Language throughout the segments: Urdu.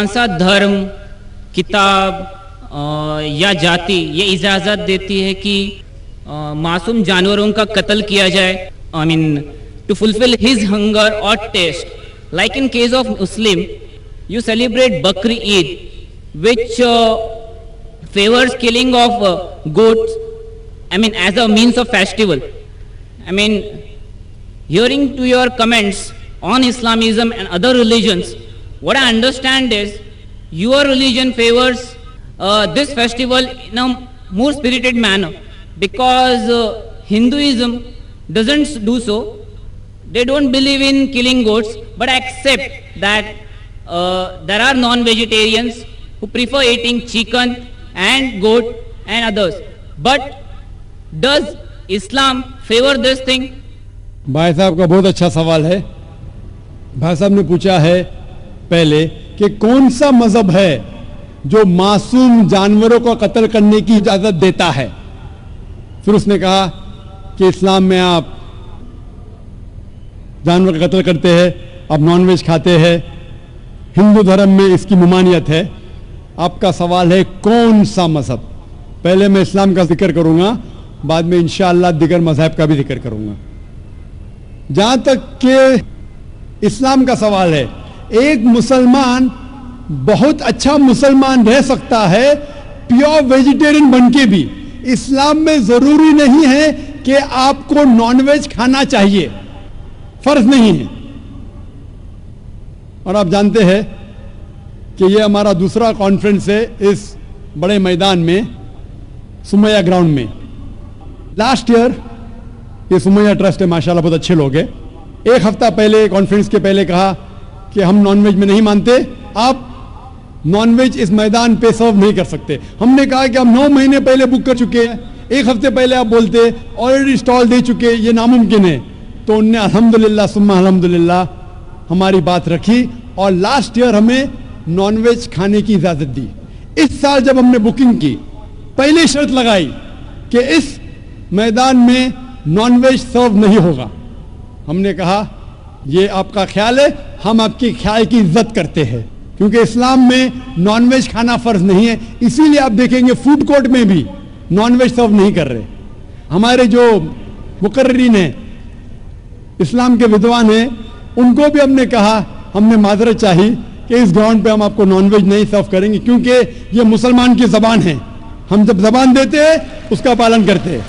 کون سا دھرم، کتاب یا جاتی یہ اجازت دیتی ہے کہ معصوم جانوروں کا قتل کیا جائے؟ I mean, to fulfill his hunger or taste. Like in case of Muslim, you celebrate Bakri Eid, which favors killing of goats, I mean, as a means of festival. I mean, hearing to your comments on Islamism and other religions, what I understand is your religion favors this festival in a more spirited manner, because Hinduism doesn't do so. They don't believe in killing goats, but accept that there are non-vegetarians who prefer eating chicken and goat and others. But does Islam favor this thing? بھائی صاحب کا بہت اچھا سوال ہے. بھائی صاحب نے پوچھا ہے پہلے کہ کون سا مذہب ہے جو معصوم جانوروں کو قتل کرنے کی اجازت دیتا ہے. پھر اس نے کہا کہ اسلام میں آپ جانور کا قتل کرتے ہیں, آپ نان ویج کھاتے ہیں, ہندو دھرم میں اس کی ممانعت ہے. آپ کا سوال ہے کون سا مذہب. پہلے میں اسلام کا ذکر کروں گا, بعد میں انشاءاللہ دیگر مذہب کا بھی ذکر کروں گا. جہاں تک کہ اسلام کا سوال ہے, ایک مسلمان بہت اچھا مسلمان رہ سکتا ہے پیور ویجیٹیرین بن کے بھی. اسلام میں ضروری نہیں ہے کہ آپ کو نان ویج کھانا چاہیے, فرض نہیں ہے. اور آپ جانتے ہیں کہ یہ ہمارا دوسرا کانفرنس ہے اس بڑے میدان میں, سمیہ گراؤنڈ میں. لاسٹ ایئر یہ سمیہ ٹرسٹ ہے, ماشاءاللہ بہت اچھے لوگ ہیں. ایک ہفتہ پہلے کانفرنس کے پہلے کہا کہ ہم نان ویج میں نہیں مانتے, آپ نان ویج اس میدان پہ سرو نہیں کر سکتے. ہم نے کہا کہ ہم 9 مہینے پہلے بک کر چکے ہیں, ایک ہفتے پہلے آپ بولتے آلریڈی اسٹال دے چکے, یہ ناممکن ہے. تو انہوں نے الحمدللہ ثم الحمدللہ ہماری بات رکھی اور لاسٹ ایئر ہمیں نان ویج کھانے کی اجازت دی. اس سال جب ہم نے بکنگ کی, پہلے شرط لگائی کہ اس میدان میں نان ویج سرو نہیں ہوگا. ہم نے کہا یہ آپ کا خیال ہے, ہم آپ کے خیال کی عزت کرتے ہیں, کیونکہ اسلام میں نان ویج کھانا فرض نہیں ہے. اسی لیے آپ دیکھیں گے فوڈ کورٹ میں بھی نان ویج سرو نہیں کر رہے. ہمارے جو مقررین ہیں, اسلام کے ودوان ہیں, ان کو بھی ہم نے کہا, ہم نے معذرت چاہی کہ اس گراؤنڈ پہ ہم آپ کو نان ویج نہیں سرو کریں گے, کیونکہ یہ مسلمان کی زبان ہے. ہم جب زبان دیتے ہیں اس کا پالن کرتے ہیں.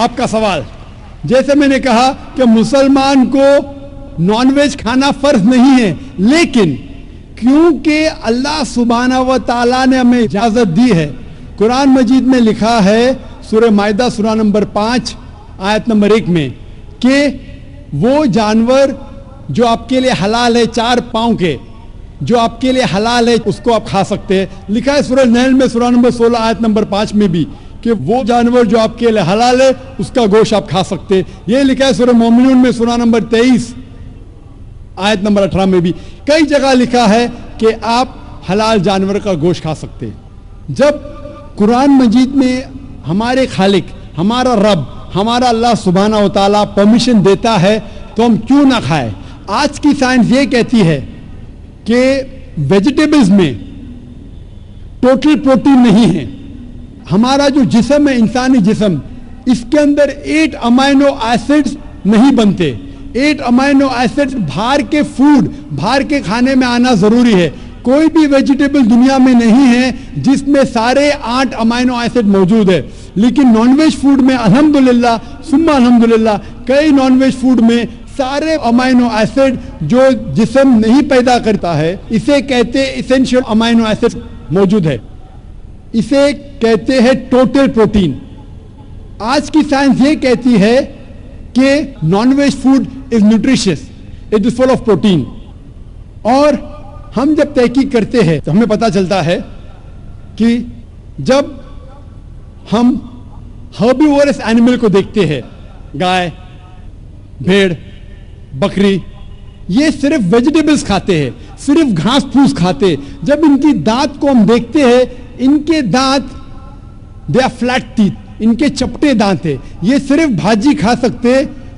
آپ کا سوال, جیسے میں نے کہا کہ مسلمان کو نان ویج کھانا فرض نہیں ہے, لیکن کیونکہ اللہ سبحانہ و تعالیٰ نے ہمیں اجازت دی ہے. قرآن مجید میں لکھا ہے سورہ مائدہ سورہ نمبر 5 آیت نمبر 1 میں کہ وہ جانور جو آپ کے لیے حلال ہے, 4 پاؤں کے, جو آپ کے لیے حلال ہے اس کو آپ کھا سکتے ہیں. لکھا ہے سورہ نحل میں سورہ نمبر 16 آیت نمبر 5 میں بھی کہ وہ جانور جو آپ کے لیے حلال ہے اس کا گوشت آپ کھا سکتے ہیں. یہ لکھا ہے سورہ مومنون میں سورہ نمبر 23 آیت نمبر 18 میں بھی. کئی جگہ لکھا ہے کہ آپ حلال جانور کا گوشت کھا سکتے ہیں. جب قرآن مجید میں ہمارے خالق, ہمارا رب, ہمارا اللہ سبحانہ و تعالیٰ پرمیشن دیتا ہے تو ہم کیوں نہ کھائیں. آج کی سائنس یہ کہتی ہے کہ ویجیٹیبلز میں ٹوٹل پروٹین نہیں ہے. ہمارا جو جسم ہے, انسانی جسم, اس کے اندر 8 امائنو ایسڈز نہیں بنتے. 8 امائنو ایسڈز باہر کے فوڈ, باہر کے کھانے میں آنا ضروری ہے. کوئی بھی ویجیٹیبل دنیا میں نہیں ہے جس میں سارے 8 امائنو ایسڈ موجود ہے. لیکن نان ویج فوڈ میں الحمدللہ ثم الحمدللہ کئی نان ویج فوڈ میں سارے امائنو ایسڈ جو جسم نہیں پیدا کرتا ہے, اسے کہتے ایسینشیل امائنو ایسڈ موجود ہے. اسے کہتے ہیں ٹوٹل پروٹین. آج کی سائنس یہ کہتی ہے کہ non veg food is nutritious, it is full of protein. اور ہم جب تحقیق کرتے ہیں تو ہمیں پتہ چلتا ہے کہ جب ہم ہربیورس اینیمل کو دیکھتے ہیں, گائے, بھیڑ, بکری, یہ صرف ویجیٹیبلز کھاتے ہیں, صرف گھاس پھوس کھاتے. جب ان کی دانت کو ہم دیکھتے ہیں, ان کے دانت دے آر فلیٹ ٹیتھ, ان کے چپٹے دانت ہیں, یہ صرف بھاجی کھا سکتے,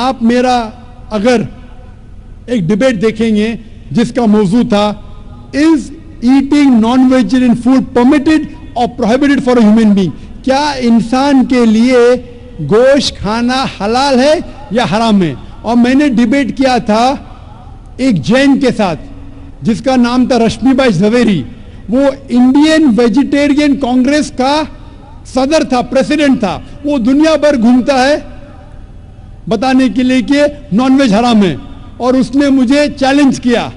آپ میرا اگر ایک ڈبیٹ دیکھیں گے جس کا موضوع تھا is eating non vegetarian food permitted اور prohibited for a human being, کیا انسان کے لیے گوشت کھانا حلال ہے یا حرام ہے. اور میں نے ڈیبیٹ کیا تھا ایک جین کے ساتھ جس کا نام تھا رشمی بھائی جھویری. وہ انڈین ویجیٹیرین کانگریس کا صدر تھا, پریسیڈنٹ تھا. وہ دنیا بھر گھومتا ہے بتانے کے لیے کہ نان ویج حرام ہے, اور اس نے مجھے چیلنج کیا.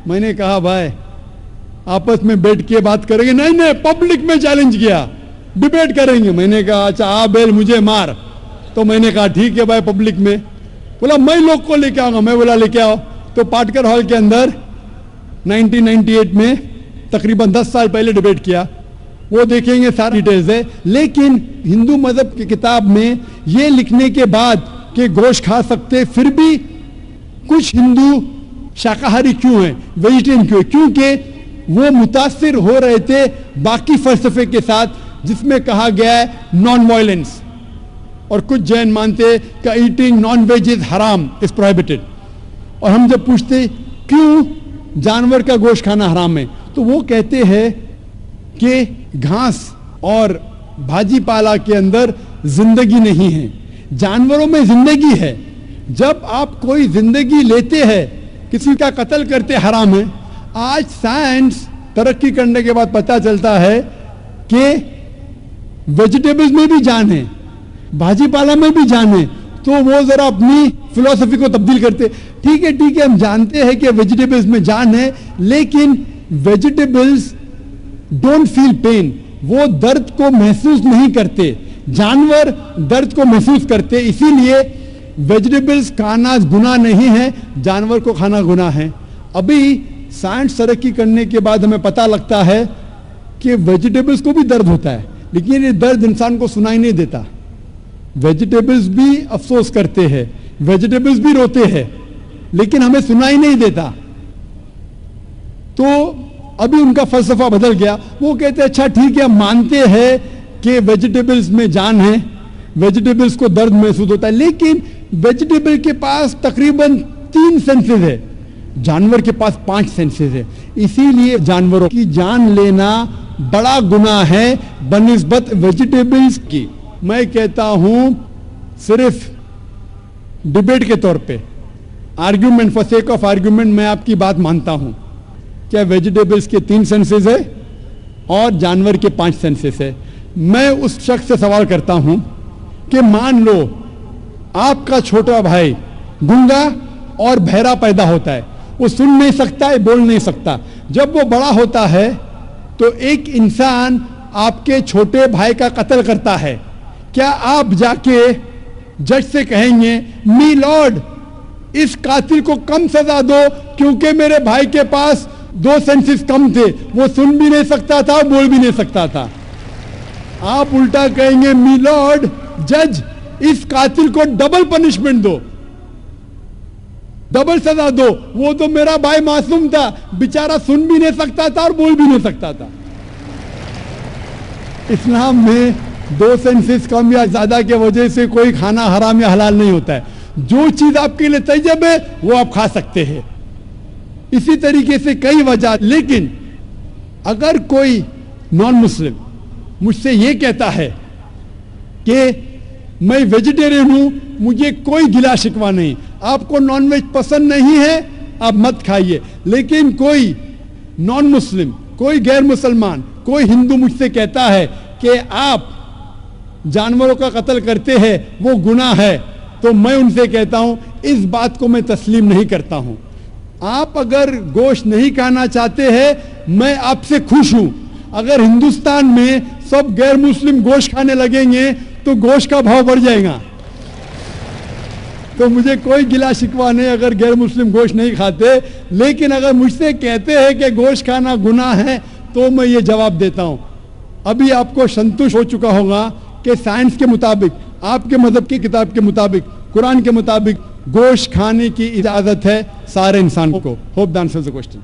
میں نے کہا بھائی آپس میں بیٹھ کے بات کریں گے. نہیں, پبلک میں چیلنج کیا, ڈیبیٹ کریں گے. میں نے کہا اچھا آ بیل مجھے مار. تو میں نے کہا ٹھیک ہے بھائی پبلک میں. بولا میں لوگ کو لے کے آؤں گا. میں بولا لے کے آؤ. تو پاٹکر ہال کے اندر 1998 میں تقریباً 10 سال پہلے ڈیبیٹ کیا. وہ دیکھیں گے ساری ڈیٹیلز ہے. لیکن ہندو مذہب کی کتاب میں یہ لکھنے کے بعد کہ گوشت کھا سکتے, پھر بھی کچھ ہندو شاکاہاری کیوں ہیں, ویجیٹیرین کیوں ہیں, کیونکہ وہ متاثر ہو رہے تھے باقی فلسفے کے ساتھ جس میں کہا گیا ہے نان وائلنس. اور کچھ جین مانتے کہ ایٹنگ نان ویج از حرام, از پروہیبٹڈ. اور ہم جب پوچھتے کیوں جانور کا گوشت کھانا حرام ہے, تو وہ کہتے ہیں کہ گھاس اور بھاجی پالا کے اندر زندگی نہیں ہے, جانوروں میں زندگی ہے. جب آپ کوئی زندگی لیتے ہیں, کسی کا قتل کرتے حرام ہے. آج سائنس ترقی کرنے کے بعد پتہ چلتا ہے کہ ویجیٹیبلز میں بھی جان ہے, بھاجی پالا میں بھی جان ہے. تو وہ ذرا اپنی فلسفی کو تبدیل کرتے. ٹھیک ہے ہم جانتے ہیں کہ ویجیٹیبلز میں جان ہے, لیکن ویجیٹیبلز ڈونٹ فیل پین, وہ درد کو محسوس نہیں کرتے. جانور درد کو محسوس کرتے. اسی لیے ویجیٹیبلز کھانا گناہ نہیں ہے, جانور کو کھانا گناہ ہے. ابھی سائنس ترقی کرنے کے بعد ہمیں پتہ لگتا ہے کہ ویجیٹیبلز کو بھی درد ہوتا ہے, لیکن یہ درد انسان کو سنائی نہیں دیتا. ویجیٹیبلز بھی افسوس کرتے ہیں, ویجیٹیبلز بھی روتے ہیں, لیکن ہمیں سنائی نہیں دیتا. تو ابھی ان کا فلسفہ بدل گیا. وہ کہتے ہیں اچھا ٹھیک ہے, ہم مانتے ہیں کہ ویجیٹیبلز میں جان ہے, ویجیٹیبلز کو درد محسوس ہوتا ہے, لیکن ویجیٹیبل کے پاس تقریباً 3 سینسز ہے, جانور کے پاس 5 سینسز ہے. اسی لیے جانوروں کی جان لینا بڑا گناہ ہے بنسبت ویجیٹیبلز کی. میں کہتا ہوں صرف ڈیبیٹ کے طور پہ, argument for sake of argument, میں آپ کی بات مانتا ہوں. کیا ویجیٹیبلز کے 3 سینسز ہے اور جانور کے 5 سینسز ہے. میں اس شخص سے سوال کرتا ہوں کہ مان لو آپ کا چھوٹا بھائی گنگا اور بہرا پیدا ہوتا ہے, وہ سن نہیں سکتا ہے, بول نہیں سکتا. جب وہ بڑا ہوتا ہے تو ایک انسان آپ کے چھوٹے بھائی کا قتل کرتا ہے. کیا آپ جا کے جج سے کہیں گے می لارڈ اس قاتل کو کم سزا دو کیونکہ میرے بھائی کے پاس 2 سینسز کم تھے, وہ سن بھی نہیں سکتا تھا, بول بھی نہیں سکتا تھا. آپ الٹا کہیں گے می لارڈ جج اس قاتل کو ڈبل پنشمنٹ دو, ڈبل سزا دو, وہ تو میرا بھائی معصوم تھا, بیچارہ سن بھی نہیں سکتا تھا اور بول بھی نہیں سکتا تھا. اسلام میں 2 سینسز کم یا زیادہ کی وجہ سے کوئی کھانا حرام یا حلال نہیں ہوتا ہے. جو چیز آپ کے لیے طیب ہے وہ آپ کھا سکتے ہیں. اسی طریقے سے کئی وجہ. لیکن اگر کوئی نان مسلم مجھ سے یہ کہتا ہے کہ میں ویجیٹیرین ہوں, مجھے کوئی گلا شکوہ نہیں, آپ کو نان ویج پسند نہیں ہے آپ مت کھائیے. لیکن کوئی نان مسلم, کوئی غیر مسلمان, کوئی ہندو مجھ سے کہتا ہے کہ آپ جانوروں کا قتل کرتے ہیں وہ گناہ ہے, تو میں ان سے کہتا ہوں اس بات کو میں تسلیم نہیں کرتا ہوں. آپ اگر گوشت نہیں کھانا چاہتے ہیں میں آپ سے خوش ہوں. اگر ہندوستان میں سب غیر مسلم گوشت کھانے لگیں گے تو گوشت کا بھاؤ بڑھ جائے گا. تو مجھے کوئی گلا شکوہ نہیں اگر غیر مسلم گوشت نہیں کھاتے. لیکن اگر مجھ سے کہتے ہیں کہ گوشت کھانا گناہ ہے تو میں یہ جواب دیتا ہوں. ابھی آپ کو سنتوش ہو چکا ہوگا کہ سائنس کے مطابق, آپ کے مذہب کی کتاب کے مطابق, قرآن کے مطابق گوشت کھانے کی اجازت ہے سارے انسان کو. Hope the answers the question.